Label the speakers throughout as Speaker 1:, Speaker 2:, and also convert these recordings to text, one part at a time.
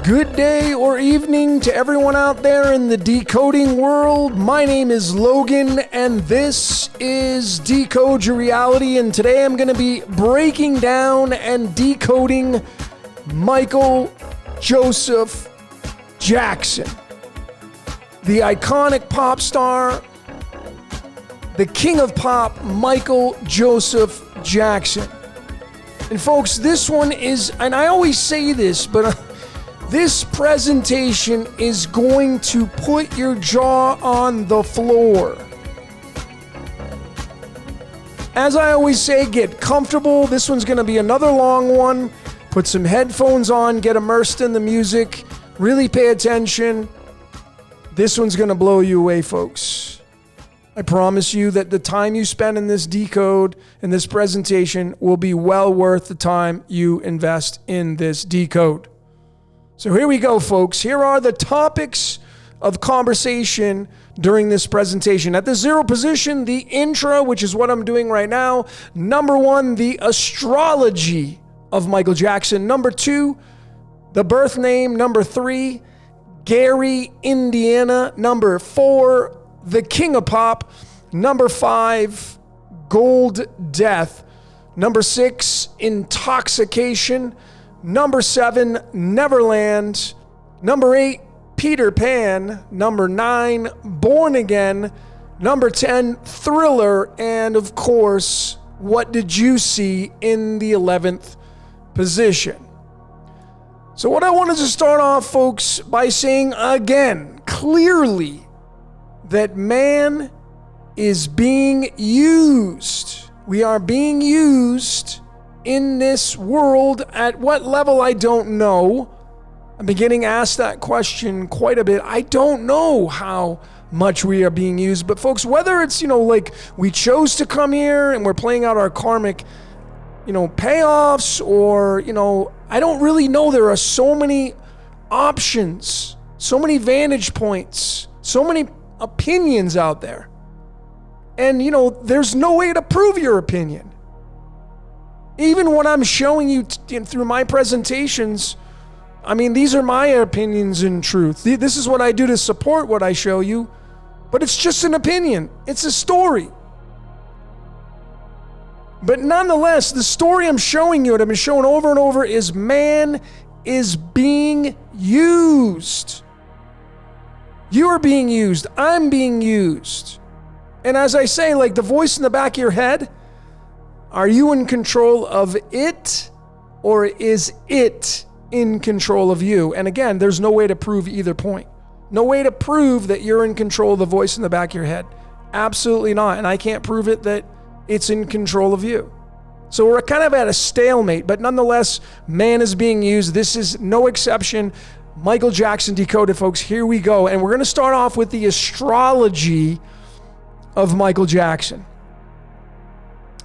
Speaker 1: Good day or evening to everyone out there in the decoding world. My name is Logan, and this is Decode Your Reality. And today I'm going to be breaking down and decoding Michael Joseph Jackson, the iconic pop star, the king of pop, Michael Joseph Jackson. And folks, this one is, and I always say this, but this presentation is going to put your jaw on the floor. As I always say, get comfortable. This one's going to be another long one. Put some headphones on, get immersed in the music, really pay attention. This one's going to blow you away, folks. I promise you that the time you spend in this decode, in this presentation, will be well worth the time you invest in this decode. So here we go, folks. Here are the topics of conversation during this presentation. At the zero position, the intro, which is what I'm doing right now. Number one, the astrology of Michael Jackson. Number two, the birth name. Number three, Gary, Indiana. Number four, the king of pop. Number five, Gold Death. Number six, intoxication. Number seven, Neverland. Number eight, Peter Pan. Number nine, Born Again. Number 10, Thriller. And of course, what did you see in the 11th position? So what I wanted to start off, folks, by saying again, clearly, that man is being used. We are being used in this world. At what level, I don't know. I've been getting asked that question quite a bit. I don't know how much we are being used. But folks, whether it's, like we chose to come here and we're playing out our karmic, payoffs, or, I don't really know. There are so many options, so many vantage points, so many opinions out there. And, there's no way to prove your opinion. Even when I'm showing you through my presentations, these are my opinions in truth. This is what I do to support what I show you, but it's just an opinion. It's a story. But nonetheless, the story I'm showing you, and I've been showing over and over, is man is being used. You are being used. I'm being used. And as I say, like the voice in the back of your head, are you in control of it, or is it in control of you? And again, there's no way to prove either point. No way to prove that you're in control of the voice in the back of your head. Absolutely not. And I can't prove it that it's in control of you. So we're kind of at a stalemate, but nonetheless, man is being used. This is no exception. Michael Jackson Decoded, folks. Here we go. And we're going to start off with the astrology of Michael Jackson.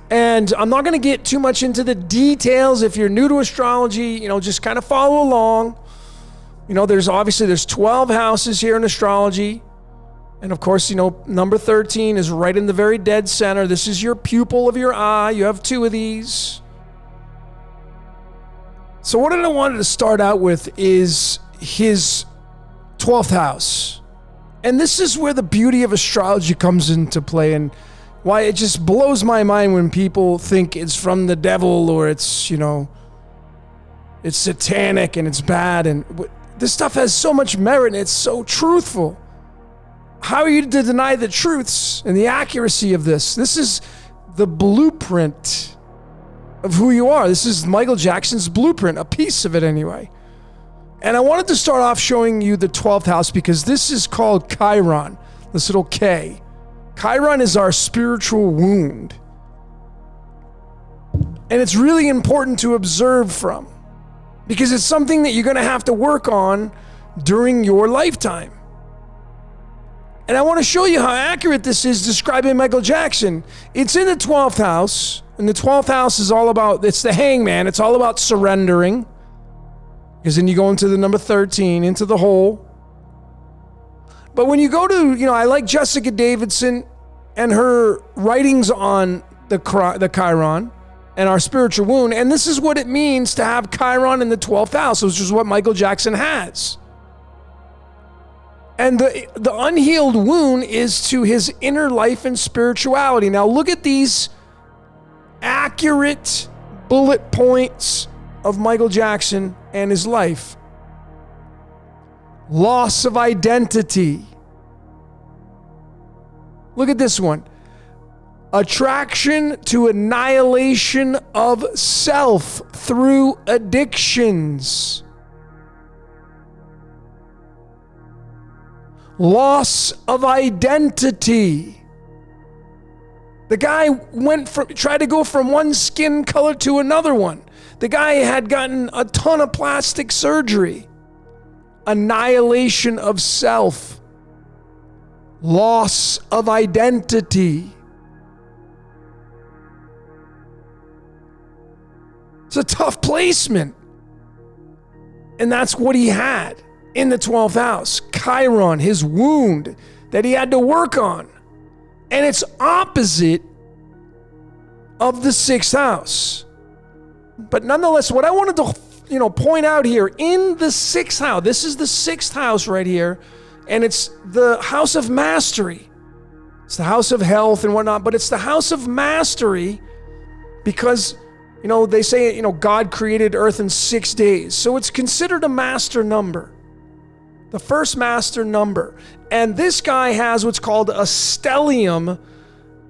Speaker 1: And I'm not going to get too much into the details. If you're new to astrology, just kind of follow along. There's 12 houses here in astrology. And of course, number 13 is right in the very dead center. This is your pupil of your eye. You have two of these. So what I wanted to start out with is his 12th house. And this is where the beauty of astrology comes into play, and why it just blows my mind when people think it's from the devil, or it's, it's satanic and it's bad. And this stuff has so much merit and it's so truthful. How are you to deny the truths and the accuracy of this? This is the blueprint of who you are. This is Michael Jackson's blueprint, a piece of it anyway. And I wanted to start off showing you the 12th house because this is called Chiron, this little K. Chiron is our spiritual wound. And it's really important to observe from, because it's something that you're going to have to work on during your lifetime. And I want to show you how accurate this is describing Michael Jackson. It's in the 12th house, and the 12th house is all about, it's the hangman. It's all about surrendering, because then you go into the number 13, into the hole. But when you go to, I like Jessica Davidson and her writings on the Chiron. and our spiritual wound. And this is what it means to have Chiron in the 12th house, which is what Michael Jackson has. And the unhealed wound is to his inner life and spirituality. Now look at these accurate bullet points of Michael Jackson and his life. Loss of identity. Look at this one. Attraction to annihilation of self through addictions. Loss of identity. The guy tried to go from one skin color to another one. The guy had gotten a ton of plastic surgery. Annihilation of self. Loss of identity. It's a tough placement. And that's what he had in the 12th house. Chiron, his wound that he had to work on. And it's opposite of the 6th house. But nonetheless, what I wanted to point out here, in the 6th house, this is the 6th house right here, and it's the house of mastery. It's the house of health and whatnot, but it's the house of mastery because, they say, God created earth in 6 days. So it's considered a master number. The first master number. And this guy has what's called a stellium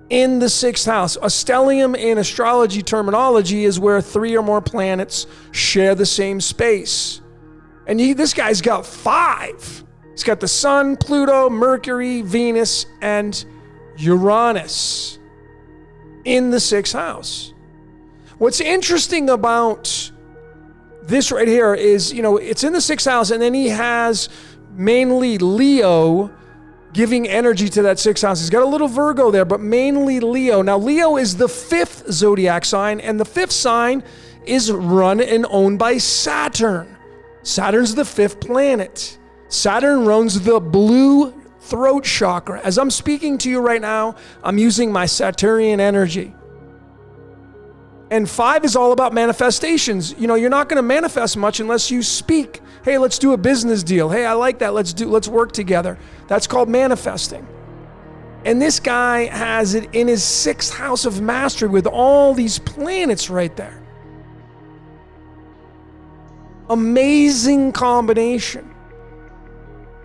Speaker 1: in the 6th house. A stellium in astrology terminology is where 3 or more planets share the same space. And this guy's got 5. He's got the Sun, Pluto, Mercury, Venus, and Uranus in the 6th house. What's interesting about this right here is, it's in the 6th house, and then he has mainly Leo giving energy to that 6th house. He's got a little Virgo there, but mainly Leo. Now, Leo is the 5th zodiac sign, and the 5th sign is run and owned by Saturn. Saturn's the 5th planet. Saturn runs the blue throat chakra. As I'm speaking to you right now, I'm using my Saturnian energy. And 5 is all about manifestations. You're not going to manifest much unless you speak. Hey, let's do a business deal. Hey, I like that. Let's work together. That's called manifesting. And this guy has it in his 6th house of mastery with all these planets right there. Amazing combination.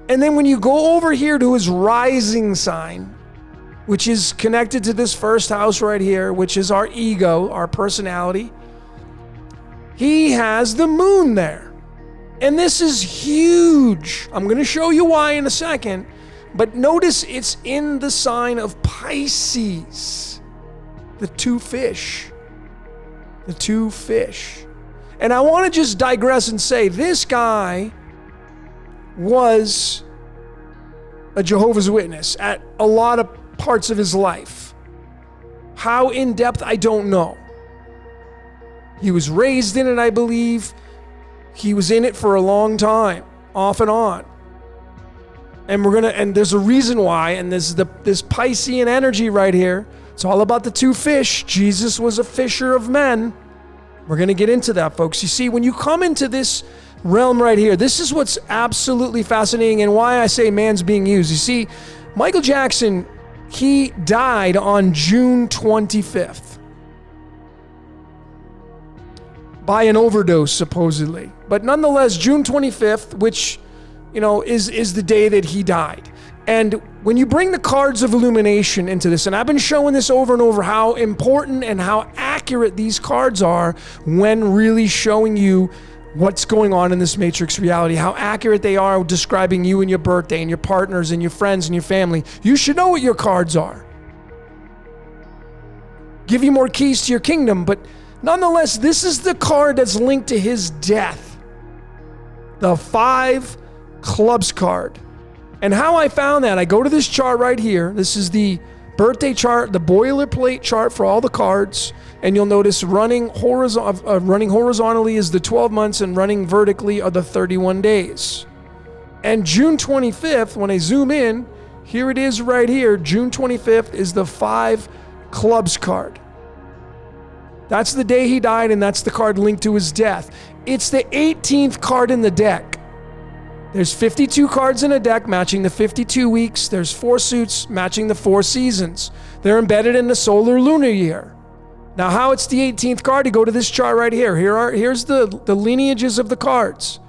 Speaker 1: And then when you go over here to his rising sign, which is connected to this first house right here, which is our ego, our personality, he has the moon there. And this is huge. I'm going to show you why in a second. But notice it's in the sign of Pisces. The 2 fish. The 2 fish. And I want to just digress and say this guy was a Jehovah's Witness at a lot of parts of his life. How in depth, I don't know. He was raised in it, I believe. He was in it for a long time, off and on. And there's a reason why, and this Piscean energy right here. It's all about the 2 fish. Jesus was a fisher of men. We're going to get into that, folks. You see, when you come into this realm right here, this is what's absolutely fascinating and why I say man's being used. You see, Michael Jackson, he died on June 25th by an overdose, supposedly. But nonetheless, June 25th, which, is the day that he died. And when you bring the cards of illumination into this, and I've been showing this over and over, how important and how accurate these cards are when really showing you what's going on in this matrix reality, how accurate they are describing you and your birthday and your partners and your friends and your family. You should know what your cards are. Give you more keys to your kingdom, but nonetheless, this is the card that's linked to his death. The 5 clubs card. And how I found that, I go to this chart right here. This is the birthday chart, the boilerplate chart for all the cards. And you'll notice running horizontally is the 12 months and running vertically are the 31 days. And June 25th, when I zoom in, here it is right here. June 25th is the 5 clubs card. That's the day he died, and that's the card linked to his death. It's the 18th card in the deck. There's 52 cards in a deck matching the 52 weeks. There's 4 suits matching the 4 seasons. They're embedded in the solar lunar year. Now, how it's the 18th card, you go to this chart right here. Here's the lineages of the cards.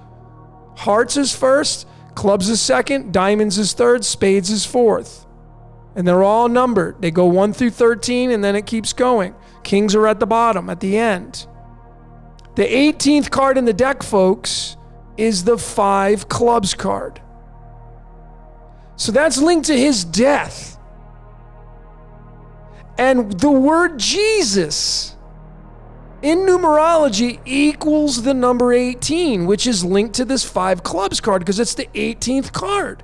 Speaker 1: Hearts is first, clubs is second, diamonds is third, spades is fourth. And they're all numbered. They go 1 through 13, and then it keeps going. Kings are at the bottom, at the end. The 18th card in the deck, folks, is the 5 clubs card. So that's linked to his death. And the word Jesus in numerology equals the number 18, which is linked to this 5 clubs card because it's the 18th card.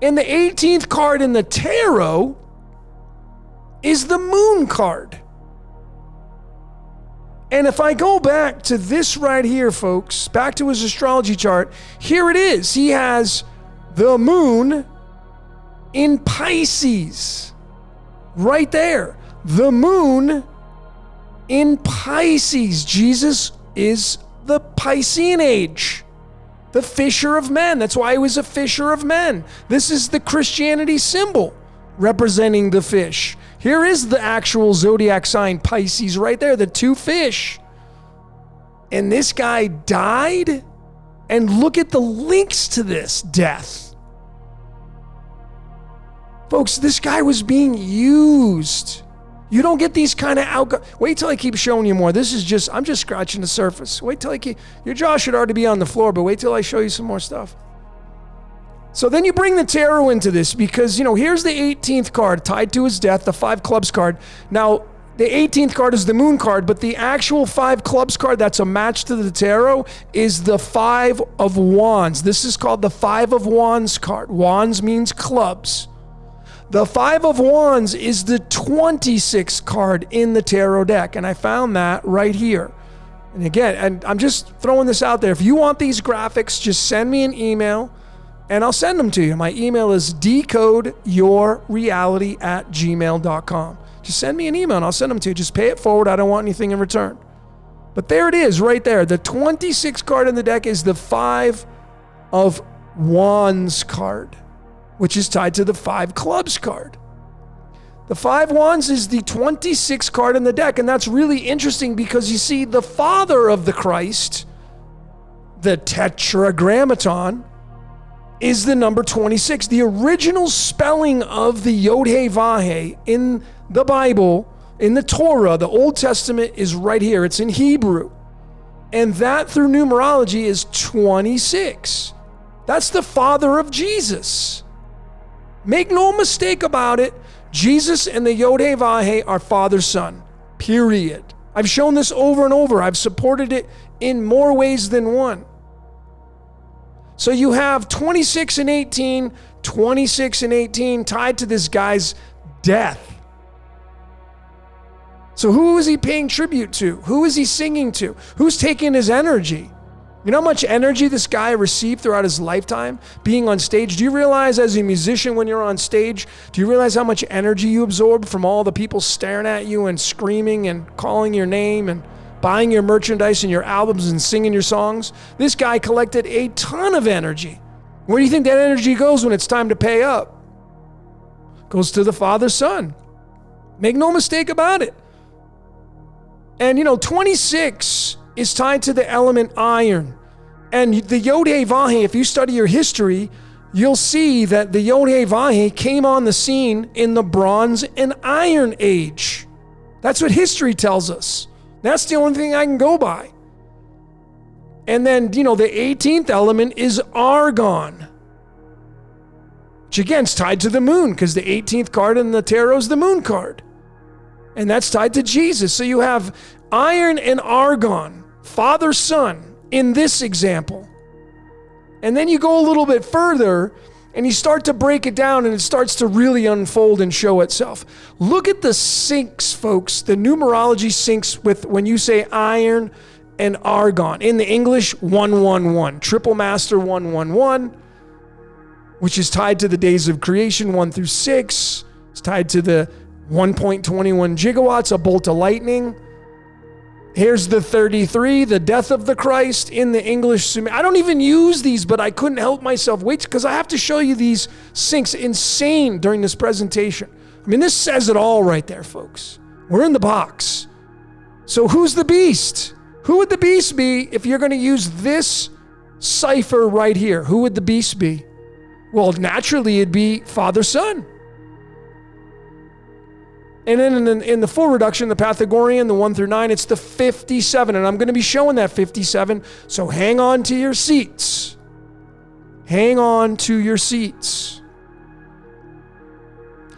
Speaker 1: And the 18th card in the tarot is the moon card. And if I go back to this right here, folks, back to his astrology chart, here it is. He has the moon in Pisces. Right there. The moon in Pisces. Jesus is the Piscean age. The fisher of men. That's why he was a fisher of men. This is the Christianity symbol representing the fish. Here is the actual zodiac sign, Pisces, right there, the 2 fish. And this guy died, and look at the links to this death. Folks, this guy was being used. You don't get these kind of Wait till I keep showing you more. I'm just scratching the surface. Wait till your jaw should already be on the floor, but wait till I show you some more stuff. So then you bring the tarot into this because, here's the 18th card tied to his death, the 5 clubs card. Now, the 18th card is the moon card, but the actual 5 clubs card that's a match to the tarot is the 5 of wands. This is called the 5 of wands card. Wands means clubs. The 5 of wands is the 26th card in the tarot deck, and I found that right here. And again, I'm just throwing this out there. If you want these graphics, just send me an email, and I'll send them to you. My email is decodeyourreality@gmail.com. Just send me an email, and I'll send them to you. Just pay it forward. I don't want anything in return. But there it is right there. The 26th card in the deck is the 5 of wands card, which is tied to the 5 clubs card. The 5 wands is the 26th card in the deck, and that's really interesting because you see the father of the Christ, the tetragrammaton, is the number 26. The original spelling of the Yod-Heh-Vah-Heh in the Bible, in the Torah, the Old Testament, is right here. It's in Hebrew. And that through numerology is 26. That's the father of Jesus. Make no mistake about it, Jesus and the Yod-Heh-Vah-Heh are father-son, period. I've shown this over and over. I've supported it in more ways than one. So you have 26 and 18 tied to this guy's death. So who is he paying tribute to? Who is he singing to? Who's taking his energy? You know how much energy this guy received throughout his lifetime being on stage? Do you realize as a musician when you're on stage, do you realize how much energy you absorb from all the people staring at you and screaming and calling your name and buying your merchandise and your albums and singing your songs? This guy collected a ton of energy. Where do you think that energy goes when it's time to pay up? Goes to the Father, Son. Make no mistake about it. And 26 is tied to the element iron. And the Yod-Heh-Vah-Heh, if you study your history, you'll see that the Yod-Heh-Vah-Heh came on the scene in the Bronze and Iron Age. That's what history tells us. That's the only thing I can go by. And then, the 18th element is argon, which again is tied to the moon because the 18th card in the tarot is the moon card. And that's tied to Jesus. So you have iron and argon, father, son, in this example. And then you go a little bit further and you start to break it down and it starts to really unfold and show itself. Look at the syncs, folks. The numerology syncs with when you say iron and argon. In the English, 111. Triple master 111, which is tied to the days of creation 1 through 6. It's tied to the 1.21 gigawatts, a bolt of lightning. Here's the 33, the death of the Christ in the English. I don't even use these, but I couldn't help myself. Wait, because I have to show you these syncs. Insane during this presentation. I mean, this says it all right there, folks. We're in the box. So who's the beast? Who would the beast be if you're going to use this cipher right here? Who would the beast be? Well, naturally, it'd be Father, Son. And then in the full reduction, the Pythagorean, the 1 through 9, it's the 57. And I'm going to be showing that 57. So hang on to your seats. Hang on to your seats.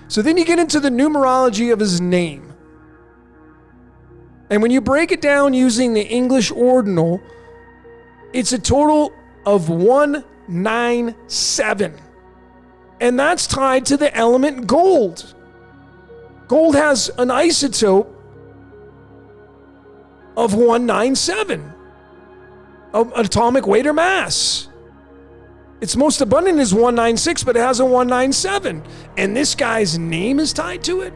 Speaker 1: So then you get into the numerology of his name. And when you break it down using the English ordinal, it's a total of 197. And that's tied to the element gold. Gold has an isotope of 197, of atomic weight or mass. Its most abundant is 196, but it has a 197. And this guy's name is tied to it.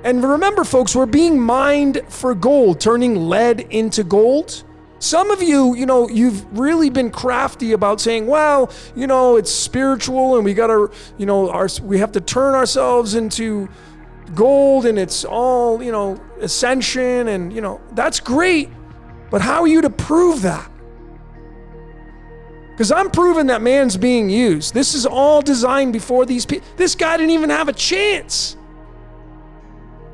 Speaker 1: And remember, folks, we're being mined for gold, turning lead into gold. Some of you, you've really been crafty about saying, well, it's spiritual and we got to, we have to turn ourselves into gold and it's all, ascension and, that's great. But how are you to prove that? Because I'm proving that man's being used. This is all designed before these people. This guy didn't even have a chance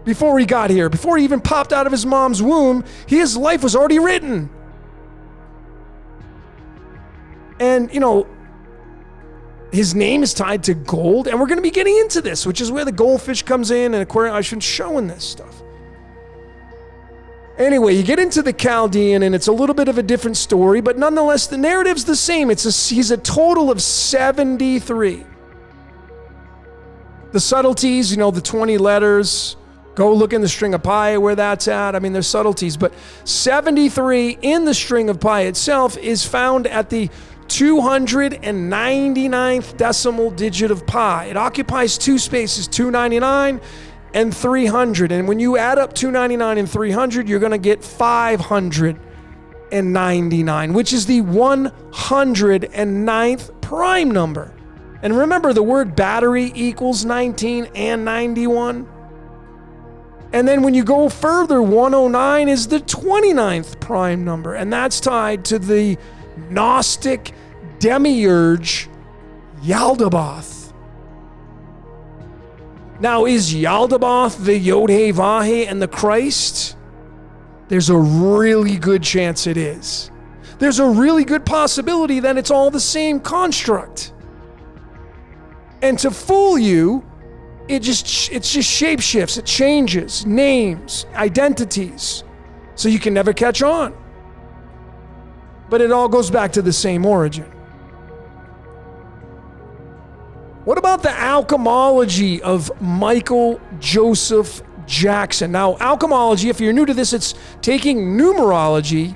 Speaker 1: before he got here. Before he even popped out of his mom's womb, his life was already written. And, his name is tied to gold, and we're going to be getting into this, which is where the goldfish comes in, and aquarium. I've been showing this stuff. Anyway, you get into the Chaldean, and it's a little bit of a different story, but nonetheless, the narrative's the same. He's a total of 73. The subtleties, the 20 letters. Go look in the string of pi where that's at. I mean, there's subtleties, but 73 in the string of pi itself is found at the 299th decimal digit of pi. It occupies two spaces, 299 and 300. And when you add up 299 and 300, you're going to get 599, which is the 109th prime number. And remember, the word battery equals 19 and 91. And then when you go further, 109 is the 29th prime number. And that's tied to the Gnostic demiurge Yaldabaoth. Now, is Yaldabaoth the Yod-Heh-Vah-Heh and the Christ? There's a really good chance it is. There's a really good possibility that it's all the same construct. And to fool you, it just shapeshifts, it changes names, identities, so you can never catch on. But it all goes back to the same origin. What about the alchemology of Michael Joseph Jackson? Now, alchemology, if you're new to this, it's taking numerology,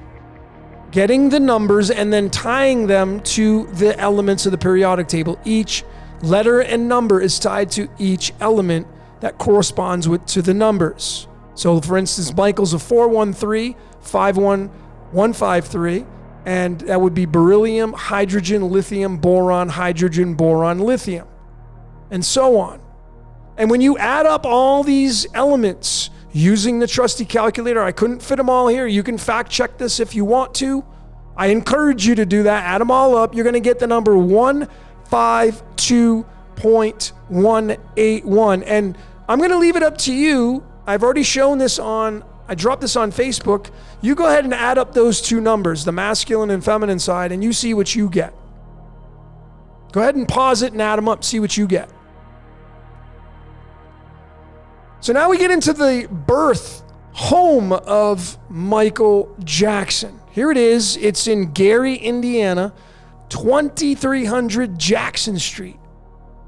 Speaker 1: getting the numbers, and then tying them to the elements of the periodic table. Each letter and number is tied to each element that corresponds to the numbers. So, for instance, Michael's a 413, 51153. And that would be beryllium, hydrogen, lithium, boron, hydrogen, boron, lithium, and so on. And when you add up all these elements using the trusty calculator, I couldn't fit them all here. You can fact check this if you want to. I encourage you to do that. Add them all up. You're going to get the number 152.181. And I'm going to leave it up to you. I've already shown this I dropped this on Facebook. You go ahead and add up those two numbers, the masculine and feminine side, and you see what you get. Go ahead and pause it and add them up, see what you get. So now we get into the birth home of Michael Jackson. Here it is. It's in Gary, Indiana, 2300 Jackson Street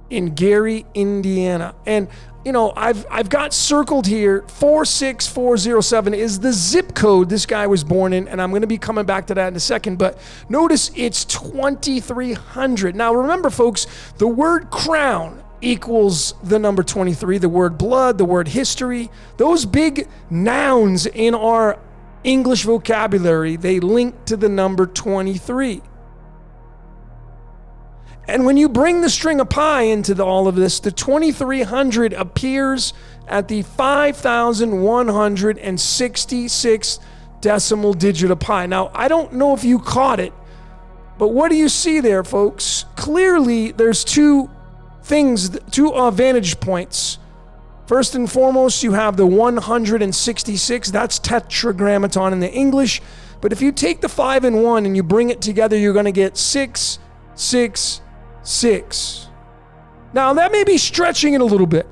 Speaker 1: in Gary, Indiana. And I've got circled here, 46407 is the zip code this guy was born in, and I'm going to be coming back to that in a second, but notice it's 2300. Now remember, folks, the word crown equals the number 23. The word blood, the word history, those big nouns in our English vocabulary, they link to the number 23. And when you bring the string of pi into all of this, the 2300 appears at the 5,166 decimal digit of pi. Now, I don't know if you caught it, but what do you see there, folks? Clearly, there's two vantage points. First and foremost, you have the 166. That's tetragrammaton in the English. But if you take the 5 and 1 and you bring it together, you're going to get 6, 6, 6. Now, that may be stretching it a little bit.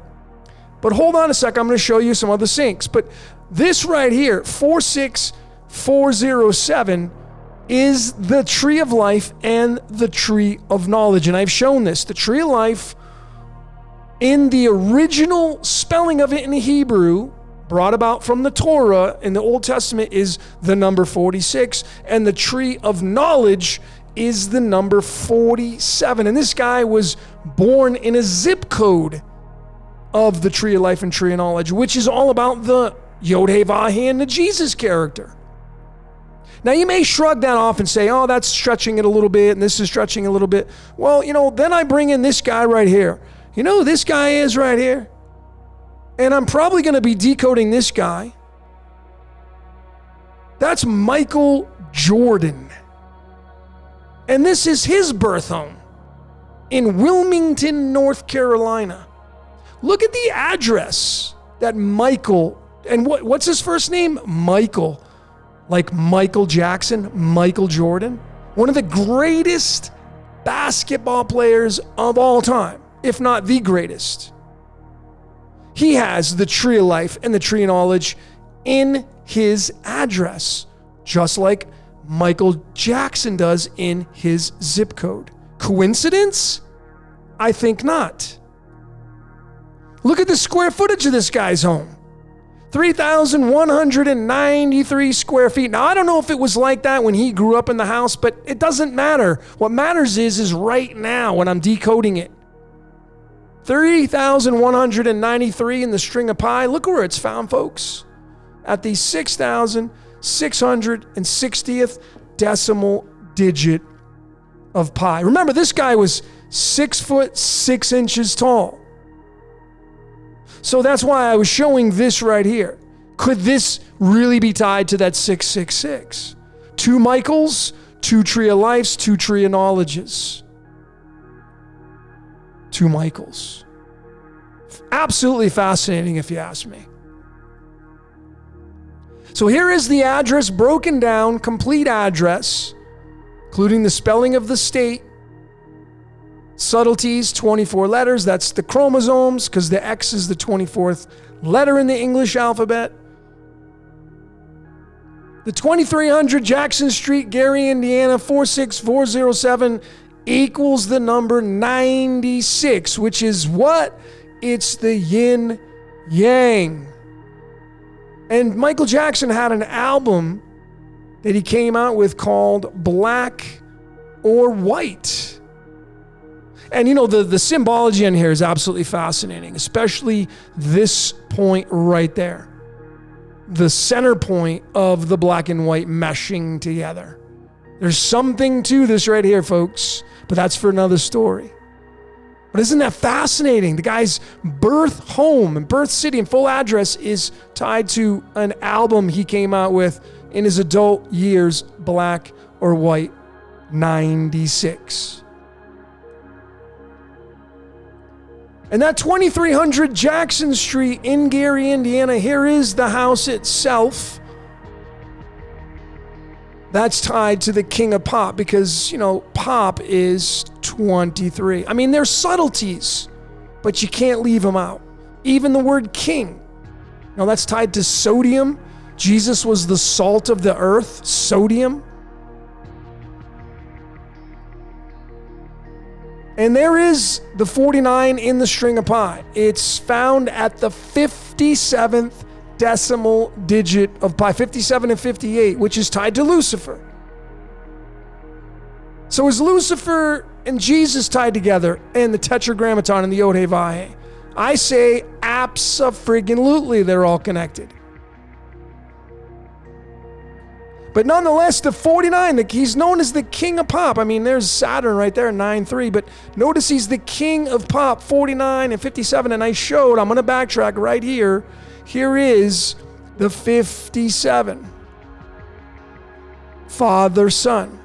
Speaker 1: But hold on a sec. I'm going to show you some other syncs. But this right here, 46407, is the tree of life and the tree of knowledge. And I've shown this. The tree of life, in the original spelling of it in Hebrew, brought about from the Torah in the Old Testament, is the number 46. And the tree of knowledge is the number 47. And this guy was born in a zip code of the tree of life and tree of knowledge, which is all about the Yod-Heh-Vah-Heh and the Jesus character. Now, you may shrug that off and say, oh, that's stretching it a little bit, and this is stretching a little bit. Well, then I bring in this guy right here. You know who this guy is right here? And I'm probably going to be decoding this guy. That's Michael Jordan. And this is his birth home in Wilmington, North Carolina. Look at the address that Michael, and what's his first name? Michael. Like Michael Jackson, Michael Jordan. One of the greatest basketball players of all time, if not the greatest. He has the tree of life and the tree of knowledge in his address, just like Michael Jackson does in his zip code. Coincidence? I think not. Look at the square footage of this guy's home. 3,193 square feet. Now, I don't know if it was like that when he grew up in the house, but it doesn't matter. What matters is right now when I'm decoding it. 3,193 in the string of pi. Look where it's found, folks. At the 6,660th decimal digit of pi. Remember, this guy was 6 foot 6 inches tall. So that's why I was showing this right here. Could this really be tied to that 666? 2 Michaels, 2 tree of lives, 2 tree of knowledges. 2 Michaels. Absolutely fascinating if you ask me. So here is the address broken down, complete address, including the spelling of the state. Subtleties, 24 letters. That's the chromosomes, because the X is the 24th letter in the English alphabet. The 2300 Jackson Street, Gary, Indiana, 46407 equals the number 96, which is what? It's the yin yang. And Michael Jackson had an album that he came out with called Black or White. And the symbology in here is absolutely fascinating, especially this point right there. The center point of the black and white meshing together. There's something to this right here, folks, but that's for another story. But isn't that fascinating? The guy's birth home and birth city and full address is tied to an album he came out with in his adult years, Black or White, 96. And that 2300 Jackson Street in Gary, Indiana, here is the house itself. That's tied to the king of pop because, pop is 23. I mean, there's subtleties, but you can't leave them out. Even the word king. That's tied to sodium. Jesus was the salt of the earth, sodium. And there is the 49 in the string of pi. It's found at the 57th decimal digit of pi, 57 and 58, which is tied to Lucifer. So is Lucifer and Jesus tied together in the Tetragrammaton and the Yod He Vav He? I say abso-friggin-lutely they're all connected. But nonetheless, the 49, he's known as the king of pop. I mean, there's Saturn right there, 9-3. But notice he's the king of pop, 49 and 57. And I showed, I'm going to backtrack right here. Here is the 57. Father, Son.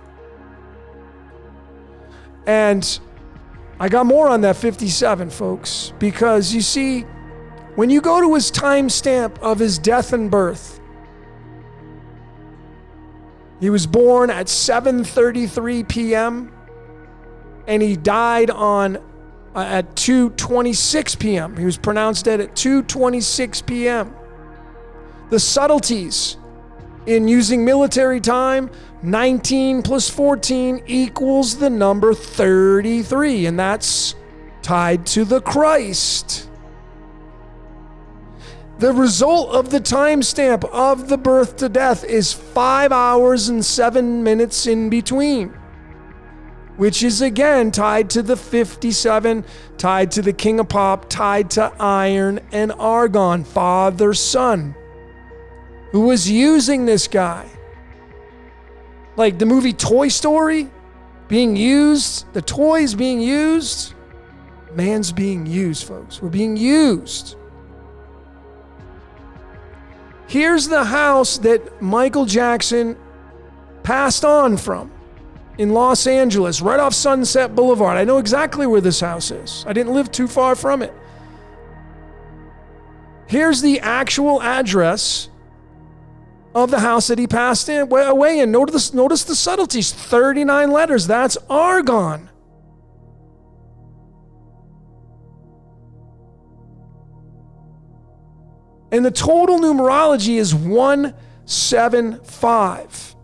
Speaker 1: And I got more on that 57, folks. Because you see, when you go to his timestamp of his death and birth, he was born at 7:33 p.m. and he died on at 2:26 p.m. He was pronounced dead at 2:26 p.m. The subtleties in using military time, 19 plus 14 equals the number 33, and that's tied to the Christ. The result of the timestamp of the birth to death is 5 hours and 7 minutes in between, which is again tied to the 57, tied to the king of pop, tied to iron and argon, Father, Son. Who was using this guy? Like the movie Toy Story being used, the toys being used, man's being used, folks. We're being used. Here's the house that Michael Jackson passed on from in Los Angeles, right off Sunset Boulevard. I know exactly where this house is. I didn't live too far from it. Here's the actual address of the house that he passed away in. Notice the subtleties. 39 letters. That's argon. And the total numerology is 175.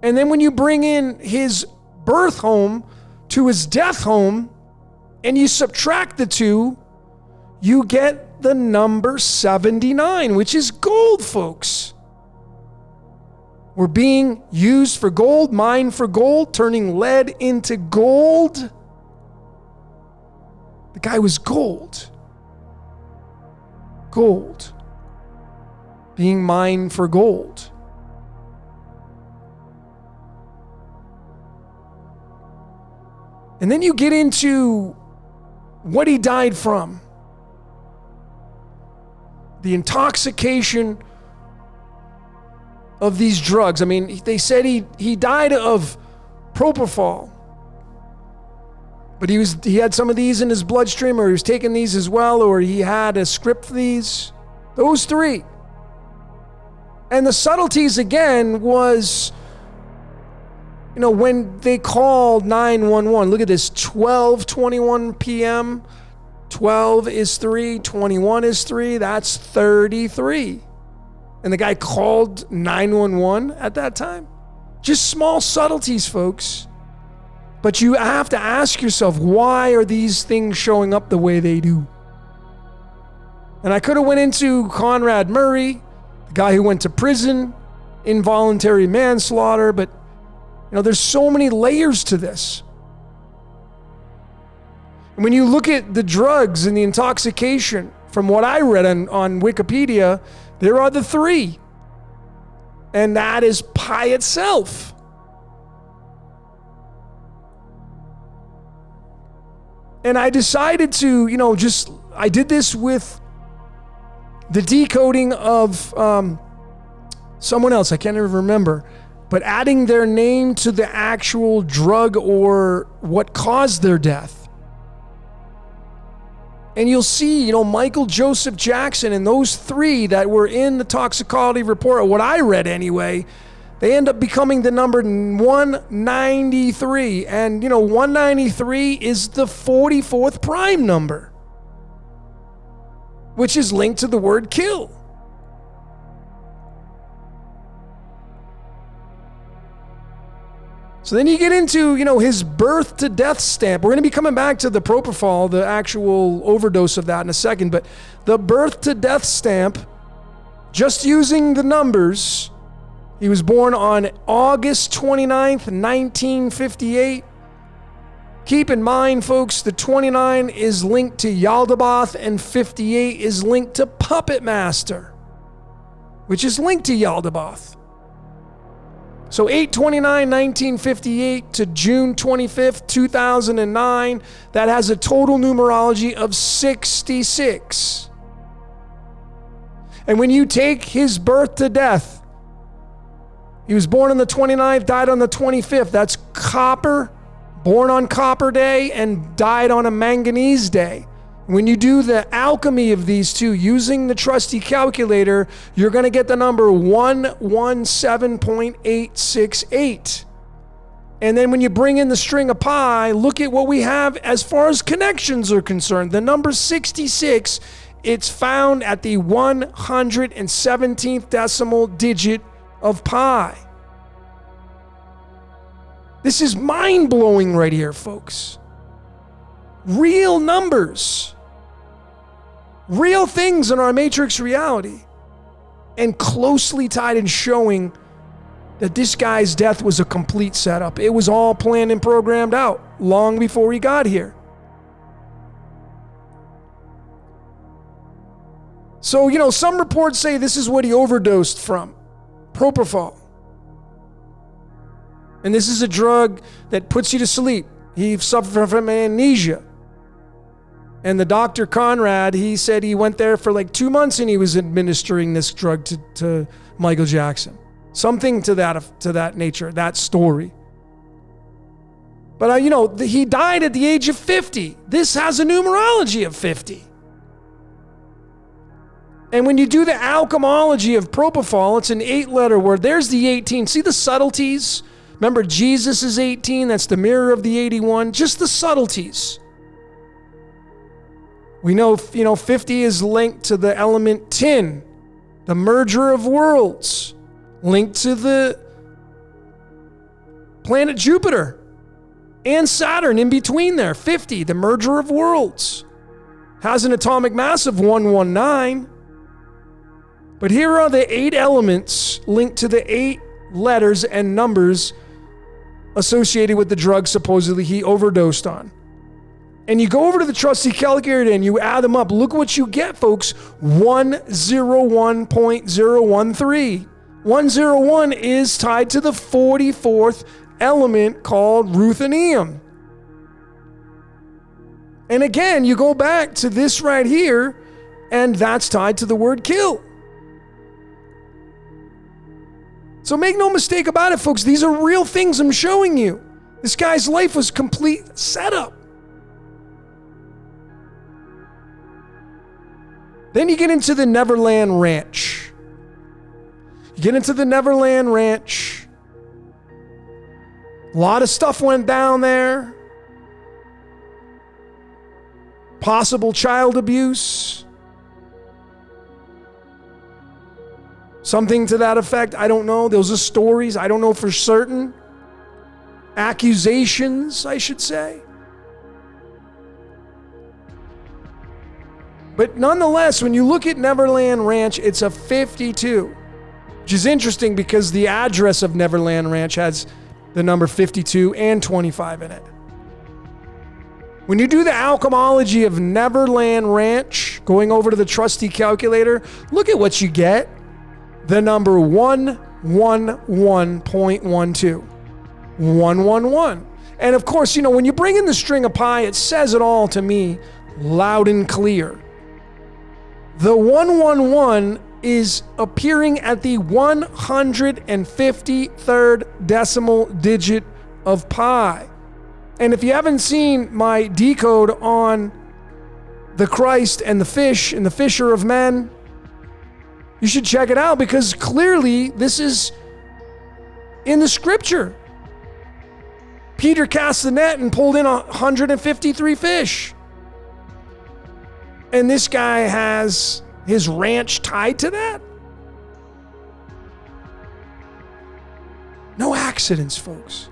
Speaker 1: And then when you bring in his birth home to his death home, and you subtract the two, you get the number 79, which is gold, folks. We're being used for gold, mined for gold, turning lead into gold. The guy was gold. Gold. Being mined for gold. And then you get into what he died from. The intoxication of these drugs. I mean, they said he died of propofol. But he had some of these in his bloodstream, or he was taking these as well, or he had a script for these. Those three. And the subtleties again was, when they called 911, look at this, 12:21 p.m., 12 is 3, 21 is 3, that's 33. And the guy called 911 at that time. Just small subtleties, folks. But you have to ask yourself, why are these things showing up the way they do? And I could have went into Conrad Murray, the guy who went to prison, involuntary manslaughter, but there's so many layers to this. And when you look at the drugs and the intoxication, from what I read on Wikipedia, there are the three. And that is pi itself. And I decided to, I did this with the decoding of someone else, I can't even remember, but adding their name to the actual drug or what caused their death. And you'll see, Michael Joseph Jackson and those three that were in the toxicology report, or what I read anyway, they end up becoming the number 193. And, 193 is the 44th prime number, which is linked to the word kill. So then you get into, his birth to death stamp. We're going to be coming back to the propofol, the actual overdose of that in a second. But the birth to death stamp, just using the numbers, He was born on August 29th, 1958. Keep in mind, folks, the 29 is linked to Yaldabaoth and 58 is linked to Puppet Master, which is linked to Yaldabaoth. So 8/29/1958 to June 25th, 2009, that has a total numerology of 66. And when you take his birth to death, he was born on the 29th, died on the 25th. That's copper, born on Copper Day and died on a Manganese Day. When you do the alchemy of these two using the trusty calculator, you're going to get the number 117.868. And then when you bring in the string of pi, look at what we have as far as connections are concerned. The number 66, it's found at the 117th decimal digit of pi. This is mind-blowing right here, folks. Real numbers. Real things in our matrix reality. And closely tied in showing that this guy's death was a complete setup. It was all planned and programmed out long before he got here. So, some reports say this is what he overdosed from. Propofol. And this is a drug that puts you to sleep. He suffered from amnesia. And the Dr. Conrad, he said he went there for like 2 months and he was administering this drug to Michael Jackson. Something to that nature, that story. But, he died at the age of 50. This has a numerology of 50. And when you do the alchemology of propofol, it's an 8-letter word. There's the 18. See the subtleties? Remember, Jesus is 18. That's the mirror of the 81. Just the subtleties. We know, 50 is linked to the element tin, the merger of worlds, linked to the planet Jupiter and Saturn in between there. 50, the merger of worlds, has an atomic mass of 119. But here are the 8 elements linked to the 8 letters and numbers associated with the drug supposedly he overdosed on. And you go over to the trusty calculator and you add them up. Look what you get, folks. 101.013. 101 is tied to the 44th element called ruthenium. And again, you go back to this right here, and that's tied to the word kill. So make no mistake about it, folks. These are real things I'm showing you. This guy's life was complete setup. Then you get into the Neverland Ranch. You get into the Neverland Ranch. A lot of stuff went down there. Possible child abuse. Something to that effect. I don't know. Those are stories. I don't know for certain. Accusations, I should say. But nonetheless, when you look at Neverland Ranch, it's a 52, which is interesting because the address of Neverland Ranch has the number 52 and 25 in it. When you do the alchemology of Neverland Ranch, going over to the trusty calculator, look at what you get. The number 111.12. 111. And of course, when you bring in the string of pi, it says it all to me loud and clear. The 111 is appearing at the 153rd decimal digit of pi. And if you haven't seen my decode on the Christ and the fish and the fisher of men, you should check it out because clearly this is in the scripture. Peter cast the net and pulled in 153 fish. And this guy has his ranch tied to that? No accidents, folks.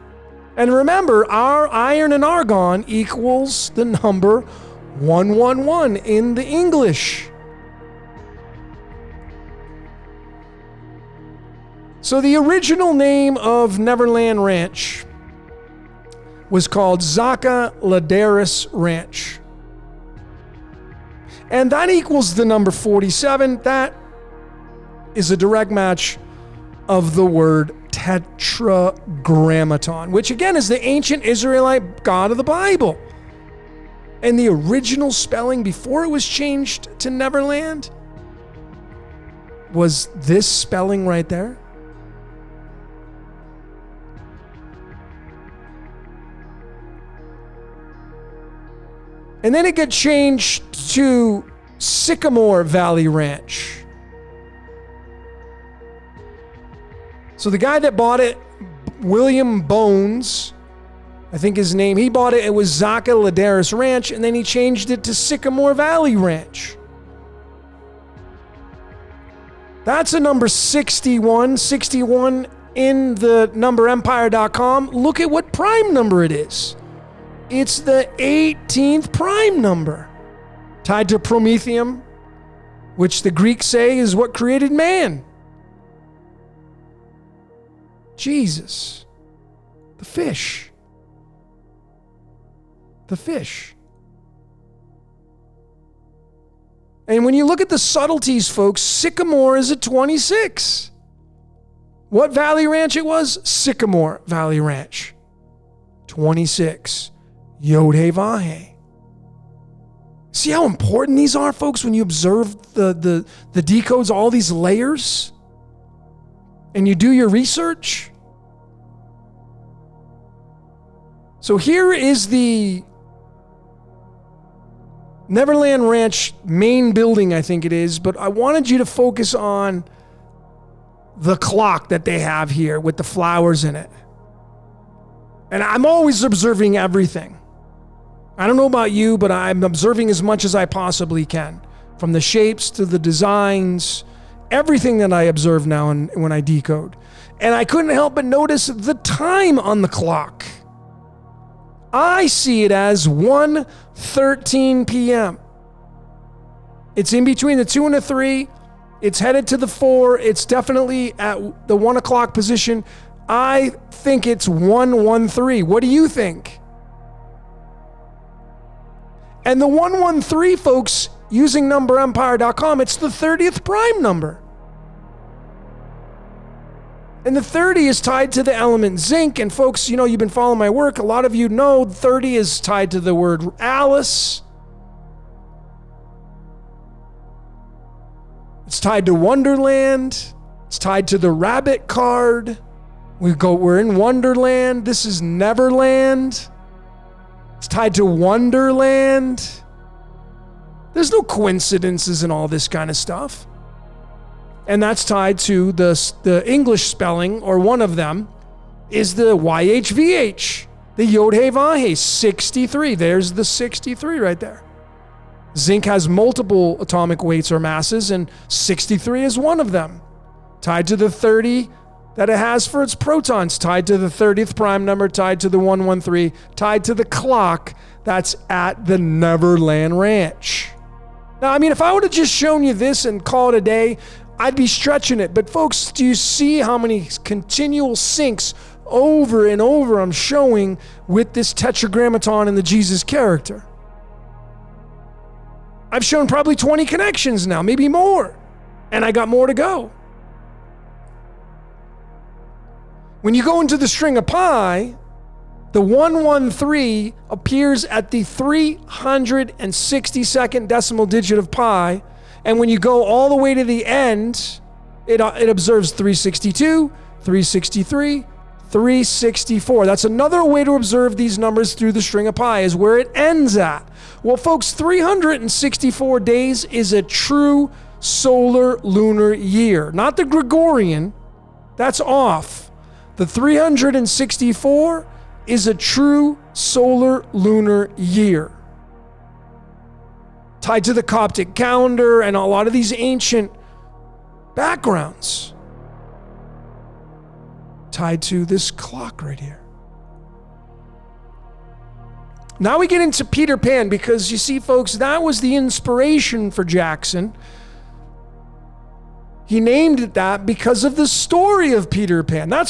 Speaker 1: And remember, our iron and argon equals the number 111 in the English. So the original name of Neverland Ranch was called Zaca Ladera Ranch. And that equals the number 47. That is a direct match of the word Tetragrammaton, which again is the ancient Israelite god of the Bible. And the original spelling before it was changed to Neverland was this spelling right there. And then it got changed to Sycamore Valley Ranch. So the guy that bought it, William Bones, I think his name, he bought it. It was Zaca Ladera Ranch, and then he changed it to Sycamore Valley Ranch. That's a number 61. 61 in the numberempire.com. Look at what prime number it is. It's the 18th prime number, tied to Prometheum, which the Greeks say is what created man. Jesus. The fish. The fish. And when you look at the subtleties, folks, Sycamore is a 26. What Valley Ranch it was? Sycamore Valley Ranch. 26. Yod-Heh-Vah-Heh. See how important these are, folks, when you observe the decodes, all these layers, and you do your research? So here is the Neverland Ranch main building, I think it is, but I wanted you to focus on the clock that they have here with the flowers in it. And I'm always observing everything. I don't know about you, but I'm observing as much as I possibly can. From the shapes to the designs, everything that I observe now when I decode. And I couldn't help but notice the time on the clock. I see it as 1:13 p.m. It's in between the 2 and the 3. It's headed to the 4. It's definitely at the 1 o'clock position. I think it's 1:13. What do you think? And the 113, folks, using numberempire.com, it's the 30th prime number. And the 30 is tied to the element zinc. And folks, you know, you've been following my work. A lot of you know 30 is tied to the word Alice. It's tied to Wonderland. It's tied to the rabbit card. We're in Wonderland. This is Neverland. It's tied to Wonderland. There's no coincidences in all this kind of stuff. And that's tied to the English spelling, or one of them, is the YHVH, the Yod-Heh-Vah-Heh, 63. There's the 63 right there. Zinc has multiple atomic weights or masses, and 63 is one of them. Tied to the 30 that it has for its protons, tied to the 30th prime number, tied to the 113, tied to the clock that's at the Neverland Ranch. Now, I mean, if I would have just shown you this and call it a day, I'd be stretching it. But folks, do you see how many continual syncs over and over I'm showing with this Tetragrammaton and the Jesus character? I've shown probably 20 connections now, maybe more. And I got more to go. When you go into the string of pi, the 113 appears at the 362nd decimal digit of pi. And when you go all the way to the end, it observes 362, 363, 364. That's another way to observe these numbers through the string of pi, is where it ends at. Well, folks, 364 days is a true solar lunar year. Not the Gregorian. That's off. The 364 is a true solar lunar year. Tied to the Coptic calendar and a lot of these ancient backgrounds. Tied to this clock right here. Now we get into Peter Pan, because you see, folks, that was the inspiration for Jackson. He named it that because of the story of Peter Pan. I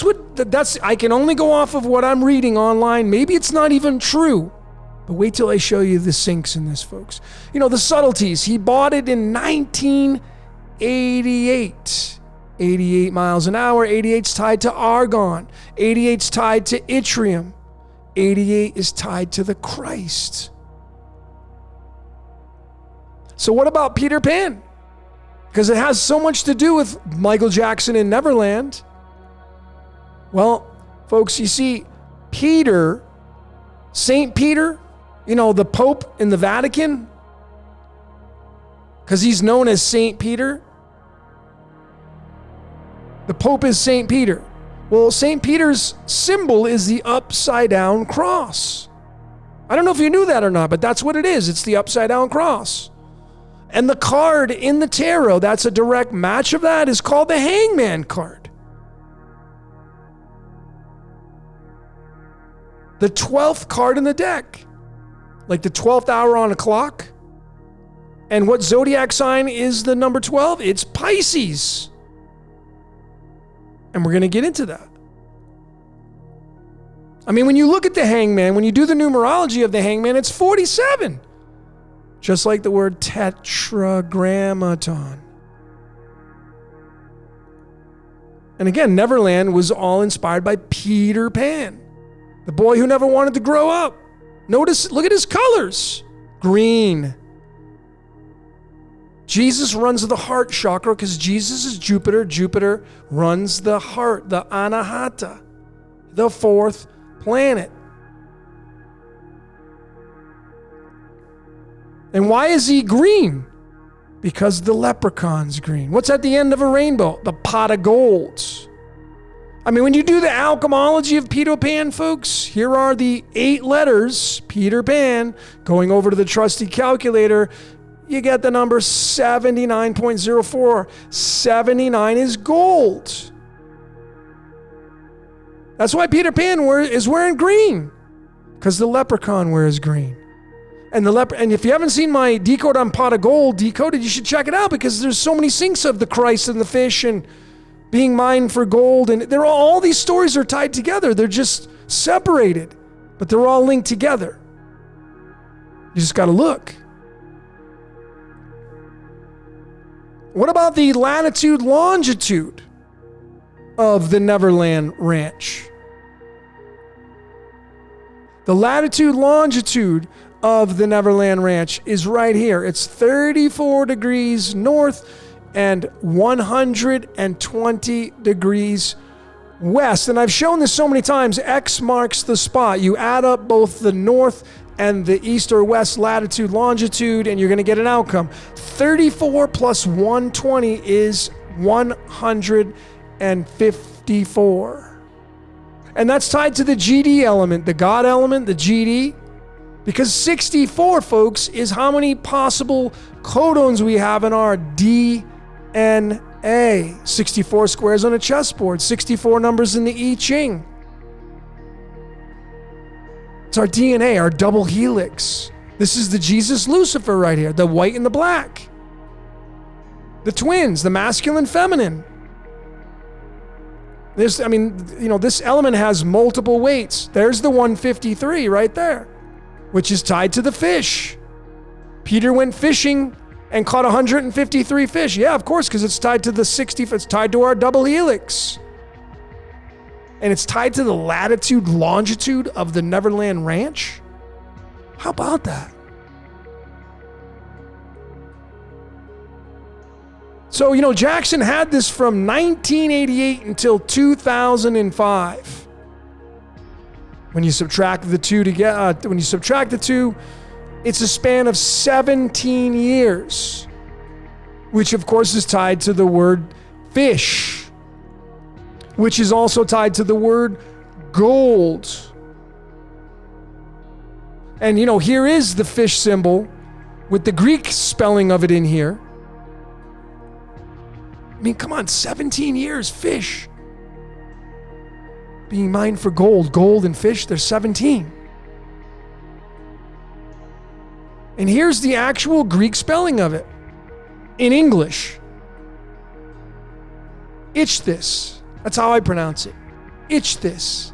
Speaker 1: can only go off of what I'm reading online. Maybe it's not even true. But wait till I show you the sinks in this, folks. You know, the subtleties. He bought it in 1988. 88 miles an hour. 88's tied to argon. 88's tied to yttrium. 88 is tied to the Christ. So what about Peter Pan? Because it has so much to do with Michael Jackson in Neverland. Well, folks, you see, Peter, St. Peter, you know, the Pope in the Vatican, because he's known as St. Peter. The Pope is St. Peter. Well, St. Peter's symbol is the upside down cross. I don't know if you knew that or not, but that's what it is. It's the upside down cross. And the card in the tarot, that's a direct match of that, is called the Hangman card. The 12th card in the deck. Like the 12th hour on a clock. And what zodiac sign is the number 12? It's Pisces. And we're going to get into that. I mean, when you look at the Hangman, when you do the numerology of the Hangman, it's 47. Just like the word tetragrammaton. And again, Neverland was all inspired by Peter Pan, the boy who never wanted to grow up. Notice, look at his colors. Green. Jesus runs the heart chakra because Jesus is Jupiter. Jupiter runs the heart, the Anahata, the fourth planet. And why is he green? Because the leprechaun's green. What's at the end of a rainbow? The pot of gold. I mean, when you do the alchemology of Peter Pan, folks, here are the 8 letters, Peter Pan, going over to the trusty calculator, you get the number 79.04. 79 is gold. That's why Peter Pan is wearing green, because the leprechaun wears green. And if you haven't seen my Decode on Pot of Gold Decoded, you should check it out, because there's so many sinks of the Christ and the fish and being mined for gold. And all these stories are tied together. They're just separated, but they're all linked together. You just got to look. What about the latitude, longitude of the Neverland Ranch? The latitude, longitude of the Neverland Ranch is right here. It's 34 degrees north and 120 degrees west. And I've shown this so many times. X marks the spot. You add up both the north and the east or west latitude, longitude, and you're going to get an outcome. 34 plus 120 is 154. And that's tied to the GD element, the God element, the GD. Because 64, folks, is how many possible codons we have in our DNA. 64 squares on a chessboard, 64 numbers in the I Ching. It's our DNA, our double helix. This is the Jesus Lucifer right here, the white and the black. The twins, the masculine, feminine. This element has multiple weights. There's the 153 right there, which is tied to the fish. Peter went fishing and caught 153 fish. Yeah, of course, because it's tied to the 60, it's tied to our double helix. And it's tied to the latitude, longitude of the Neverland Ranch. How about that? So, Jackson had this from 1988 until 2005. When you subtract the two it's a span of 17 years, which of course is tied to the word fish, which is also tied to the word gold. And here is the fish symbol with the Greek spelling of it in here. I mean, come on, 17 years, fish. Being mined for gold and fish, they're 17. And here's the actual Greek spelling of it in English. Ichthys. That's how I pronounce it. Ichthys.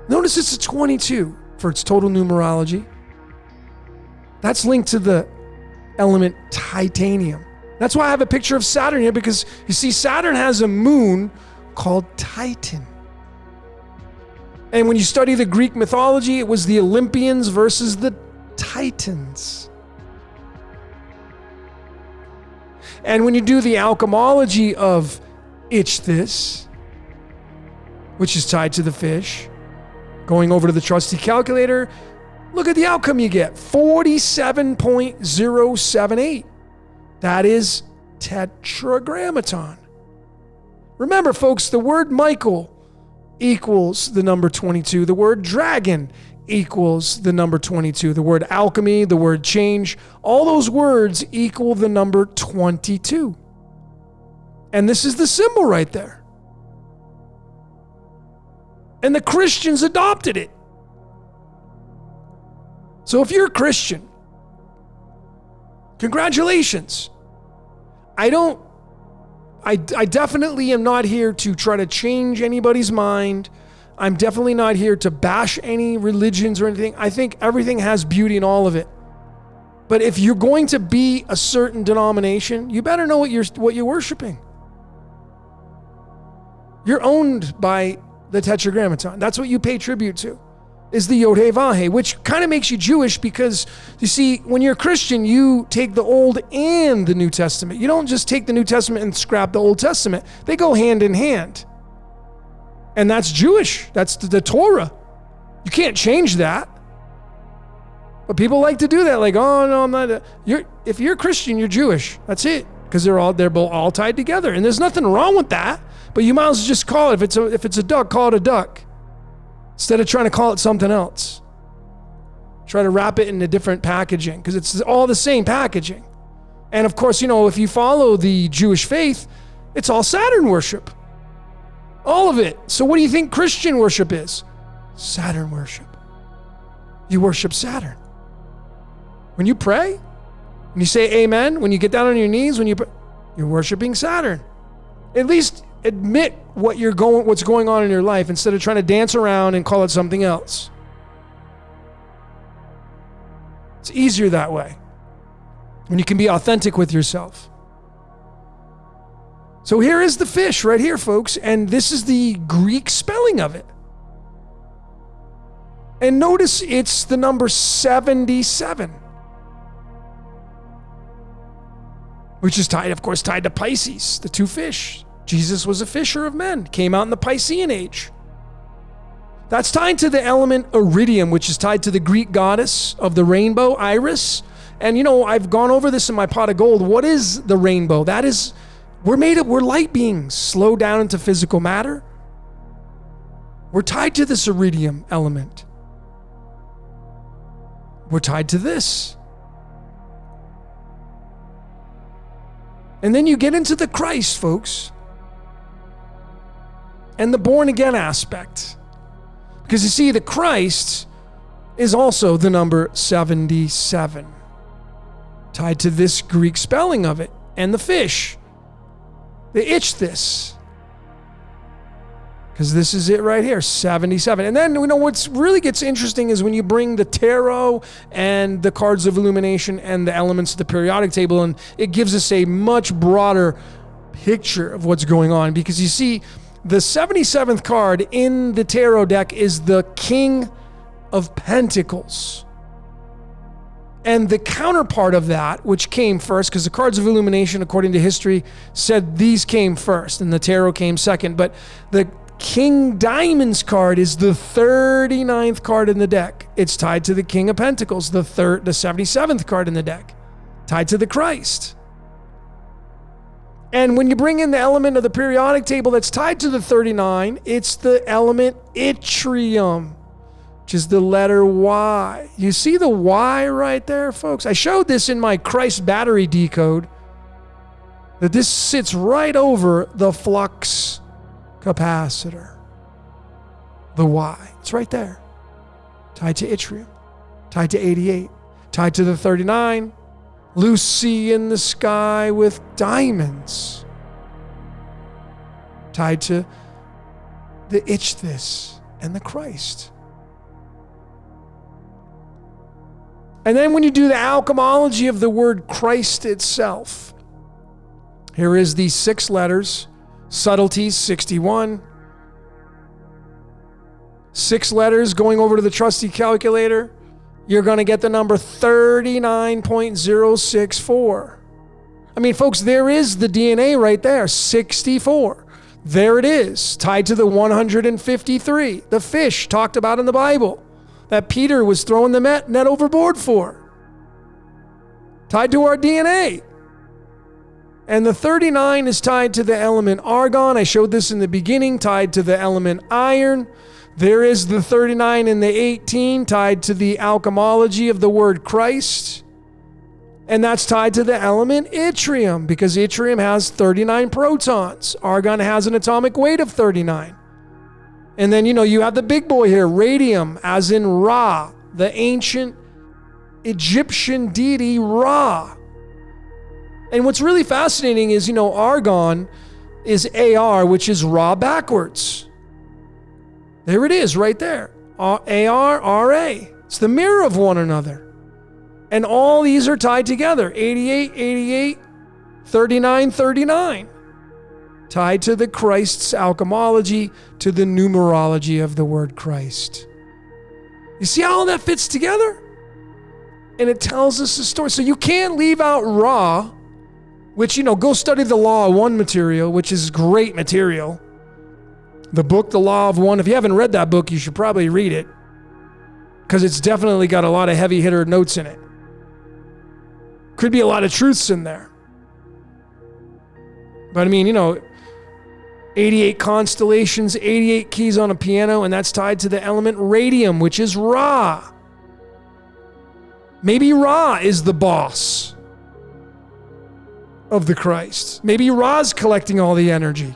Speaker 1: Notice it's a 22 for its total numerology. That's linked to the element titanium. That's why I have a picture of Saturn here, because you see Saturn has a moon called Titan. And when you study the Greek mythology, it was the Olympians versus the Titans. And when you do the alchemology of Ichthys, which is tied to the fish, going over to the trusty calculator, look at the outcome you get, 47.078. That is tetragrammaton. Remember, folks, the word Michael equals the number 22. The word dragon equals the number 22. The word alchemy, the word change, all those words equal the number 22. And this is the symbol right there. And the Christians adopted it. So if you're a Christian, congratulations. I definitely am not here to try to change anybody's mind. I'm definitely not here to bash any religions or anything. I think everything has beauty in all of it. But if you're going to be a certain denomination, you better know what you're worshiping. You're owned by the Tetragrammaton. That's what you pay tribute to, is the Yod-Heh-Vah-Heh, which kind of makes you Jewish because, you see, when you're a Christian, you take the Old and the New Testament. You don't just take the New Testament and scrap the Old Testament. They go hand in hand. And that's Jewish. That's the Torah. You can't change that. But people like to do that. Like, oh, no, I'm not. If you're a Christian, you're Jewish. That's it. Because they're both all tied together. And there's nothing wrong with that. But you might as well just call it, if it's a duck, call it a duck. Instead of trying to call it something else. Try to wrap it in a different packaging, because it's all the same packaging. And of course, if you follow the Jewish faith, it's all Saturn worship. All of it. So what do you think Christian worship is? Saturn worship. You worship Saturn. When you pray, when you say amen, when you get down on your knees, you're worshiping Saturn. At least admit what's going on in your life instead of trying to dance around and call it something else. It's easier that way when you can be authentic with yourself. So here is the fish right here, folks, and this is the Greek spelling of it. And notice it's the number 77, which is tied to Pisces, the two fish. Jesus was a fisher of men, came out in the Piscean age. That's tied to the element iridium, which is tied to the Greek goddess of the rainbow, Iris. And I've gone over this in my pot of gold. What is the rainbow? That is, we're light beings, slowed down into physical matter. We're tied to this iridium element. We're tied to this. And then you get into the Christ, folks, and the born again aspect. Because you see, the Christ is also the number 77, tied to this Greek spelling of it, and the fish, the Ichthys, because this is it right here, 77. And then what's really gets interesting is when you bring the tarot and the cards of illumination and the elements of the periodic table, and it gives us a much broader picture of what's going on. Because you see, the 77th card in the tarot deck is the King of Pentacles. And the counterpart of that, which came first, because the cards of illumination, according to history, said these came first and the tarot came second. But the King Diamonds card is the 39th card in the deck. It's tied to the King of Pentacles, the 77th card in the deck, tied to the Christ. And when you bring in the element of the periodic table that's tied to the 39, it's the element yttrium, which is the letter Y. You see the Y right there, folks? I showed this in my Christ battery decode, that this sits right over the flux capacitor. The Y. It's right there. Tied to yttrium. Tied to 88. Tied to the 39. Lucy in the sky with diamonds. tied to the Ichthys and the Christ. And then when you do the alchemology of the word Christ itself, here is the 6 letters, subtleties 61. 6 letters going over to the trusty calculator, you're going to get the number 39.064. I mean, folks, there is the DNA right there, 64. There it is, tied to the 153, the fish talked about in the Bible that Peter was throwing the net overboard for. Tied to our DNA. And the 39 is tied to the element argon. I showed this in the beginning, tied to the element iron. There is the 39 and the 18 tied to the alchemology of the word Christ. And that's tied to the element yttrium, because yttrium has 39 protons. Argon has an atomic weight of 39. And then, you have the big boy here, radium, as in Ra, the ancient Egyptian deity Ra. And what's really fascinating is, argon is AR, which is Ra backwards. There it is right there. AR, RA. It's the mirror of one another. And all these are tied together. 88, 88, 39, 39. Tied to the Christ's alchemology, to the numerology of the word Christ. You see how all that fits together? And it tells us a story. So you can't leave out Ra, which, go study the Law of One material, which is great material. The book, The Law of One. If you haven't read that book, you should probably read it, because it's definitely got a lot of heavy hitter notes in it. Could be a lot of truths in there. But 88 constellations, 88 keys on a piano, and that's tied to the element radium, which is Ra. Maybe Ra is the boss of the Christ. Maybe Ra's collecting all the energy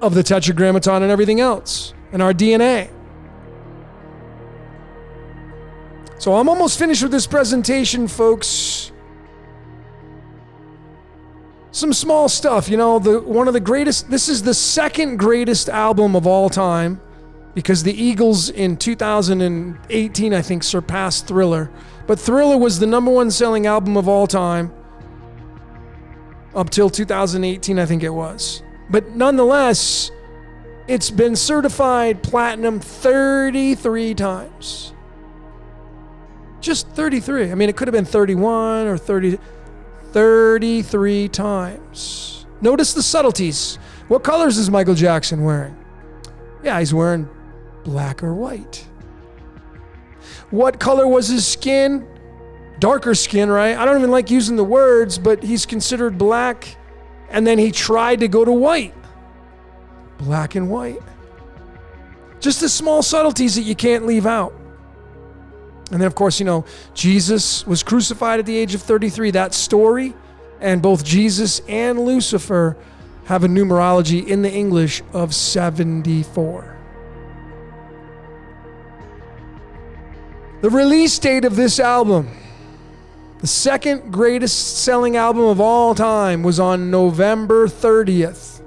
Speaker 1: of the Tetragrammaton and everything else, and our DNA. So I'm almost finished with this presentation, folks. Some small stuff, one of the greatest, this is the second greatest album of all time, because the Eagles in 2018, I think, surpassed Thriller. But Thriller was the number 1 selling album of all time up till 2018, I think it was. But nonetheless, it's been certified platinum 33 times. Just 33. I mean, it could have been 31 or 30. 33 times. Notice the subtleties. What colors is Michael Jackson wearing? Yeah, he's wearing black or white. What color was his skin? Darker skin, right? I don't even like using the words, but he's considered black. And then he tried to go to white. Black and white. Just the small subtleties that you can't leave out. And then, of course, Jesus was crucified at the age of 33. That story, and both Jesus and Lucifer have a numerology in the English of 74. The release date of this album, the second greatest selling album of all time, was on November 30th.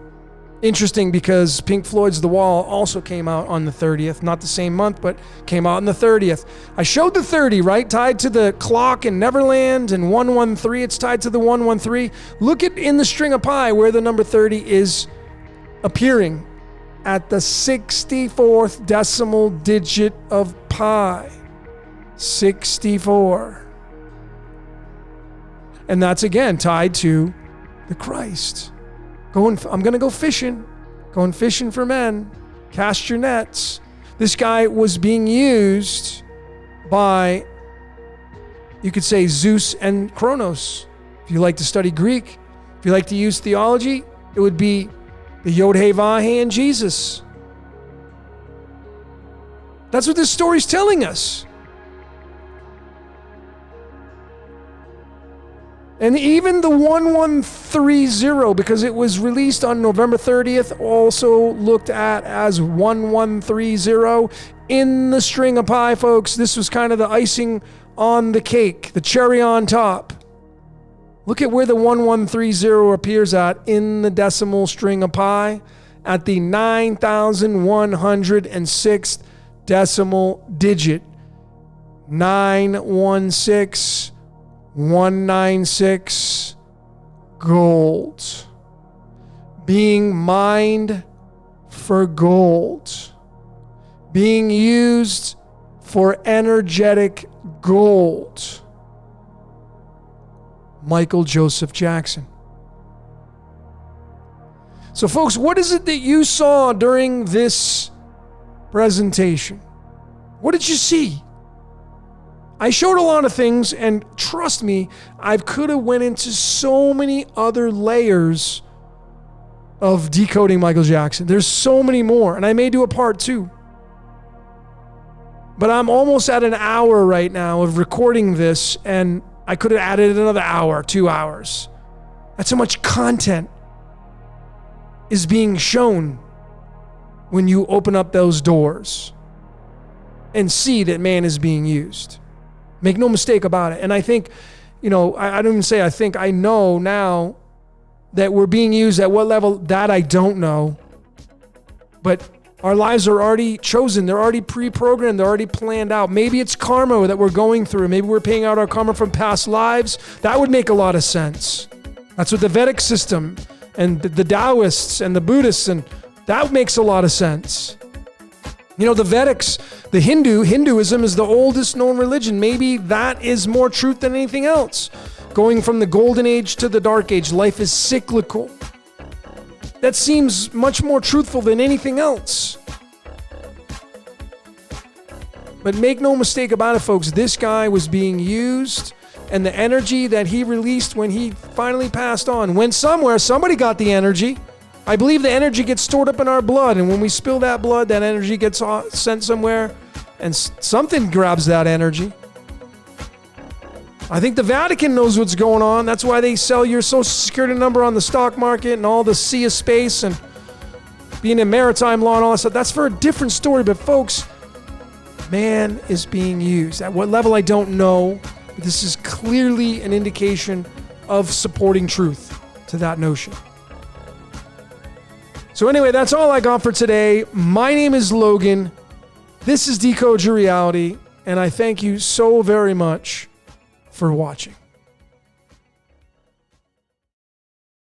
Speaker 1: Interesting, because Pink Floyd's The Wall also came out on the 30th. Not the same month, but came out on the 30th. I showed the 30, right? Tied to the clock in Neverland, and 113. It's tied to the 113. Look at in the string of pi where the number 30 is appearing at the 64th decimal digit of pi. 64. And that's again tied to the Christ. I'm going to go fishing. Going fishing for men. Cast your nets. This guy was being used by, you could say, Zeus and Kronos. If you like to study Greek, if you like to use theology, it would be the Yod-Heh-Vah-Heh and Jesus. That's what this story's telling us. And even the 1130, because it was released on November 30th, also looked at as 1130 in the string of pi, folks. This was kind of the icing on the cake, the cherry on top. Look at where the 1130 appears at in the decimal string of pi, at the 9,106th decimal digit. 916196 gold. Being mined for gold. Being used for energetic gold. Michael Joseph Jackson. So folks, what is it that you saw during this presentation? What did you see? I showed a lot of things, and trust me, I could have went into so many other layers of decoding Michael Jackson. There's so many more, and I may do a part 2. But I'm almost at an hour right now of recording this, and I could have added another hour, 2 hours. That's how much content is being shown when you open up those doors and see that man is being used. Make no mistake about it. And I think, I don't even say I think, I know now that we're being used at what level, that I don't know. But our lives are already chosen. They're already pre-programmed. They're already planned out. Maybe it's karma that we're going through. Maybe we're paying out our karma from past lives. That would make a lot of sense. That's what the Vedic system and the Taoists and the Buddhists, and that makes a lot of sense. The Vedics, the Hinduism is the oldest known religion. Maybe that is more truth than anything else. Going from the golden age to the dark age, life is cyclical. That seems much more truthful than anything else. But make no mistake about it, folks, this guy was being used, and the energy that he released when he finally passed on went somewhere. Somebody got the energy. I believe the energy gets stored up in our blood, and when we spill that blood, that energy gets sent somewhere, and something grabs that energy. I think the Vatican knows what's going on. That's why they sell your social security number on the stock market and all the sea of space and being in maritime law and all that stuff. That's for a different story. But folks, man is being used. At what level, I don't know. But this is clearly an indication of supporting truth to that notion. So anyway, that's all I got for today. My name is Logan. This is Decode Your Reality. And I thank you so very much for watching.